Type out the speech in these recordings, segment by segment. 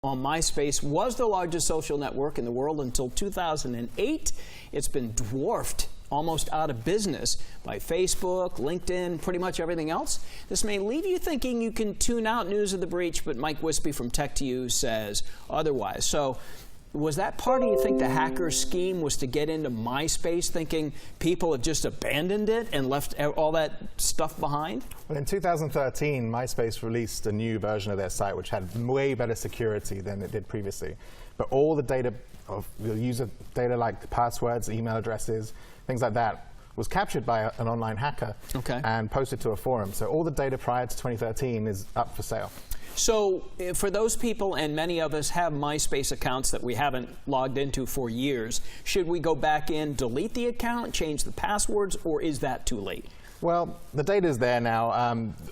On MySpace was the largest social network in the world until 2008. It's been dwarfed, almost out of business, by Facebook, LinkedIn, pretty much everything else. This may leave you thinking you can tune out news of the breach, but Mike Wispy from Tech2U says otherwise. So was that part of, you think, the hacker's scheme was to get into MySpace, thinking people had just abandoned it and left all that stuff behind? Well, in 2013, MySpace released a new version of their site which had way better security than it did previously. But all the data of the user data, like passwords, email addresses, things like that, was captured by an online hacker and posted to a forum. So all the data prior to 2013 is up for sale. So for those people, and many of us have MySpace accounts that we haven't logged into for years, should we go back in, delete the account, change the passwords, or is that too late? Well, the data is there now.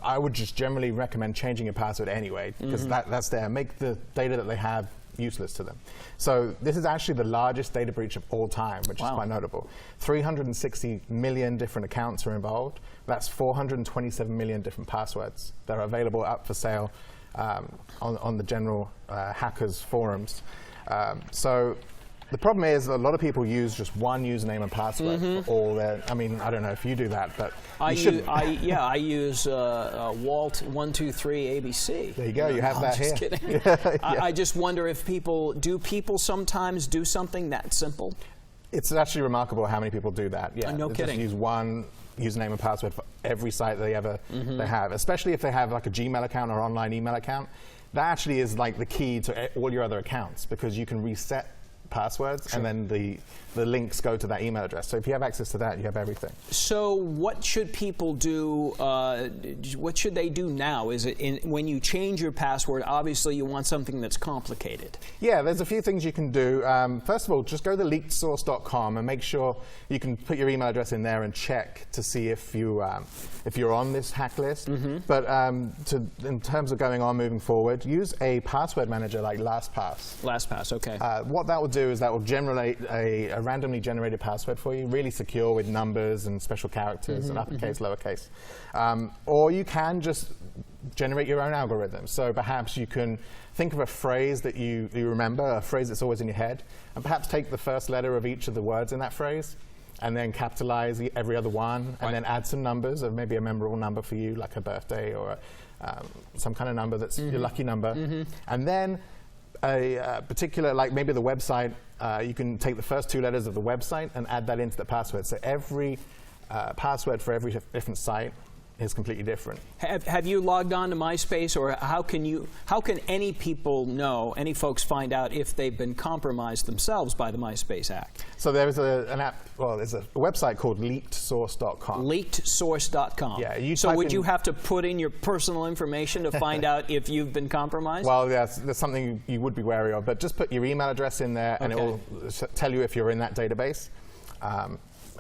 I would just generally recommend changing your password anyway, because that's there. Make the data that they have useless to them. So this is actually the largest data breach of all time, which is quite notable. 360 million different accounts are involved. That's 427 million different passwords that are available up for sale on the general hackers forums. So the problem is a lot of people use just one username and password for all their, I mean, I don't know if you do that, but I use Walt123ABC. There you go, you have that here. Just kidding. I just wonder if people sometimes do something that simple? It's actually remarkable how many people do that. Yeah, no kidding. Just use one username and password for every site they ever have, especially if they have like a Gmail account or online email account. That actually is like the key to all your other accounts, because you can reset passwords and then the links go to that email address. So if you have access to that, you have everything. So what should people do, what should they do now? Is it when you change your password, obviously you want something that's complicated? Yeah, there's a few things you can do. First of all, just go to leakedsource.com and make sure you can put your email address in there and check to see if you're on this hack list. But in terms of going on moving forward, use a password manager like LastPass. LastPass, okay. What that will do is that will generate a randomly generated password for you, really secure with numbers and special characters and uppercase, lowercase. Or you can just generate your own algorithm. So perhaps you can think of a phrase that you remember, a phrase that's always in your head, and perhaps take the first letter of each of the words in that phrase, and then capitalize every other one, and then add some numbers, of maybe a memorable number for you, like a birthday or some kind of number that's your lucky number. And then a particular, like maybe the website, you can take the first two letters of the website and add that into the password. So every password for every different site is completely different. Have you logged on to MySpace, or how can any people know, any folks find out if they've been compromised themselves by the MySpace hack? So there's there's a website called leakedsource.com. Leakedsource.com. Yeah. So would you have to put in your personal information to find out if you've been compromised? Well, yes, that's something you would be wary of, but just put your email address in there and it will tell you if you're in that database.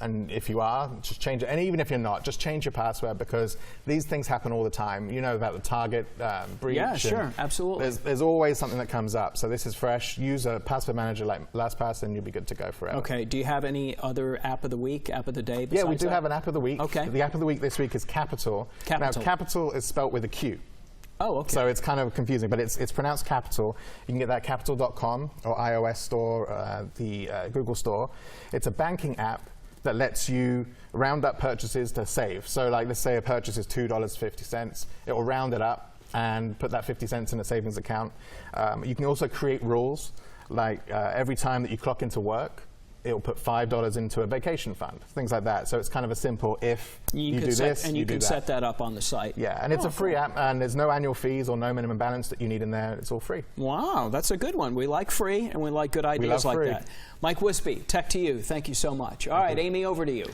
And if you are, just change it. And even if you're not, just change your password, because these things happen all the time. You know about the Target breach. Yeah, sure, absolutely. There's always something that comes up. So this is fresh. Use a password manager like LastPass and you'll be good to go forever. Okay. Do you have any other app of the week, app of the day? Yeah, we do have an app of the week. Okay. The app of the week this week is Capital. Now, Capital is spelt with a Q. Oh, okay. So it's kind of confusing, but it's pronounced Capital. You can get that at capital.com or iOS store, the Google store. It's a banking app that lets you round up purchases to save. So like, let's say a purchase is $2.50. It will round it up and put that 50 cents in a savings account. You can also create rules, like every time that you clock into work, it will put $5 into a vacation fund, things like that. So it's kind of a simple, if you do this, and you can set that up on the site. Yeah, and it's a free app, and there's no annual fees or no minimum balance that you need in there. It's all free. Wow, that's a good one. We like free, and we like good ideas like that. Mike Wispy, Tech2U, thank you so much. All right, Amy, over to you.